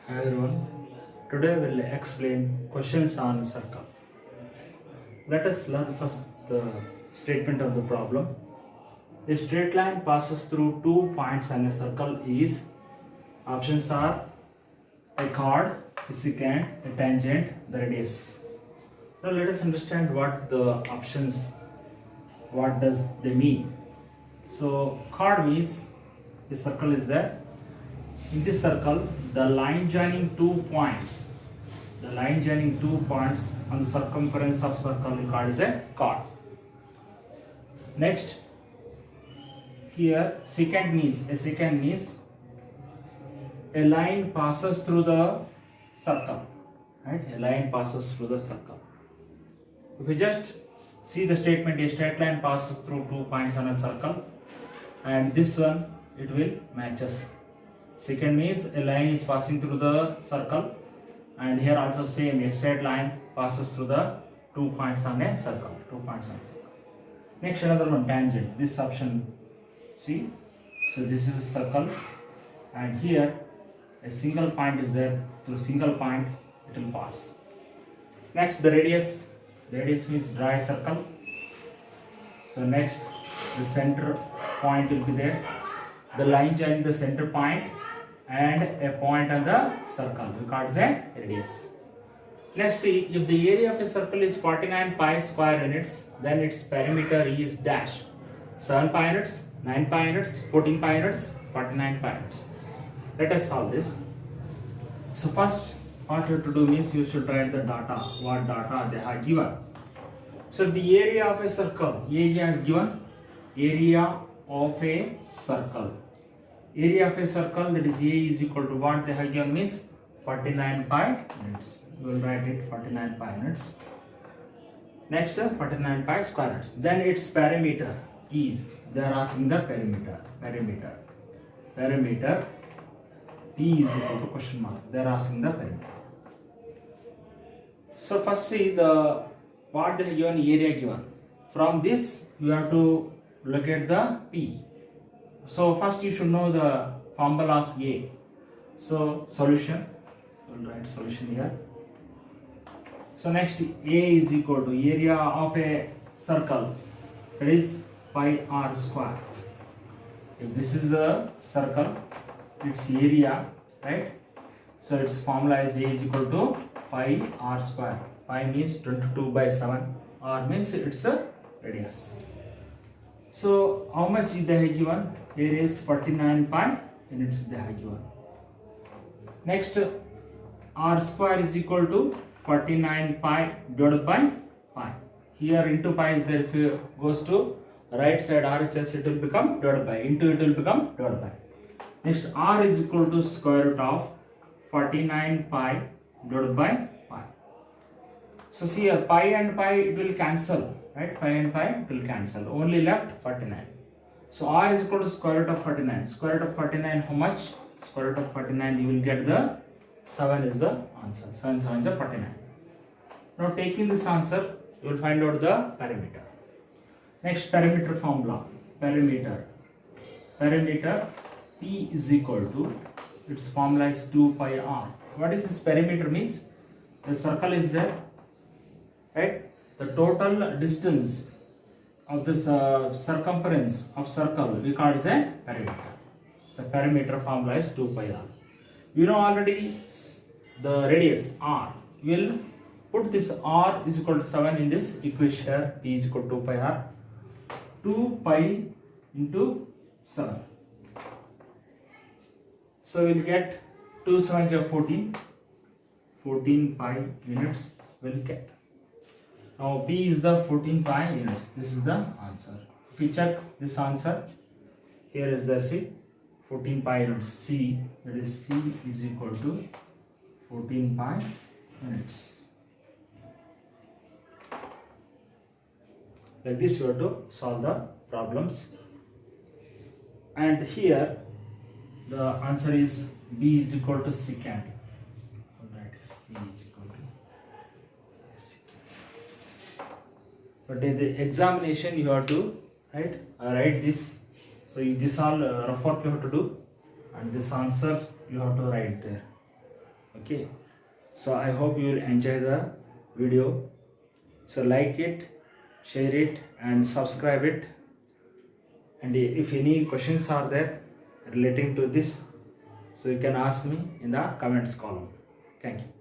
Hi everyone. Today we'll explain questions on circle. Let us learn first the statement of the problem. A straight line passes through 2 points on a circle is options are a chord, a secant, a tangent, the radius. Now let us understand what the options, what does they mean. So chord means a circle is there. In this circle, the line joining 2 points, on the circumference of circle we call as a chord. Next, here secant means a line passes through the circle, right? A line passes through the circle. If we just see the statement, a straight line passes through 2 points on a circle, and this one it will matches. Secant means a line is passing through the circle, and here also same, a straight line passes through the 2 points on a circle. Next, another one, tangent. This option, see, so this is a circle, and here a single point is there. Through single point it will pass. Next, the radius. Radius means draw a circle. So next, the center point will be there. The line joining the center point and a point on the circle, we call it a radius. Let's see, if the area of a circle is 49 pi square units, then its perimeter is dash 7 pi units, 9 pi units, 14 pi units, 49 pi units. Let us solve this. So first, what you have to do means you should write the data, what data they have given. So the area of a circle, area is given, area of a circle. Area of a circle, that is A is equal to what they have given means 49 pi units. We will write it 49 pi units. Next, 49 pi square units. Then its perimeter is, they are asking the perimeter. Perimeter P is equal to question mark. They are asking the perimeter. So first see the what they have given, area given. From this you have to locate the P. So first you should know the formula of A. So solution, we will write solution here. So next, A is equal to area of a circle, that is pi r square. If this is the circle, its area, right? So its formula is A is equal to pi r square. Pi means 22 by 7, r means it's a radius. So how much they have given? Area is 49 pi units they have given. Next, r square is equal to 49 pi divided by pi. Here into pi is there, if it goes to right side RHS it will become divided by, into it will become divided by. Next, r is equal to square root of 49 pi divided by pi. So see here, pi and pi it will cancel, right? Pi and pi it will cancel, only left 49. So r is equal to square root of 49. Square root of 49 how much? Square root of 49 you will get the 7 is the answer. 7 7 is 49. Now taking this answer you will find out the perimeter. Next, perimeter formula. Perimeter P is equal to, its formula is 2 pi r. What is this perimeter means? The circle is there, right? The total distance of this circumference of circle we call as a perimeter. So perimeter formula is 2 pi r. You know already the radius r. We will put this r is equal to 7 in this equation. P is equal to 2 pi r. 2 pi into 7. So we will get 2 7 is 14. 14 pi units will get. Now P is the 14 pi units. This is the answer. If we check this answer, here is the C, 14 pi units. C, that is C is equal to 14 pi units. Like this you have to solve the problems. And here the answer is B is equal to secant. Alright, B is equal to secant. But in the examination you have to write this. So this all rough work you have to do, and this answer you have to write there. Okay, so I hope you will enjoy the video. So like it, share it and subscribe it. And if any questions are there relating to this, so you can ask me in the comments column. Thank you.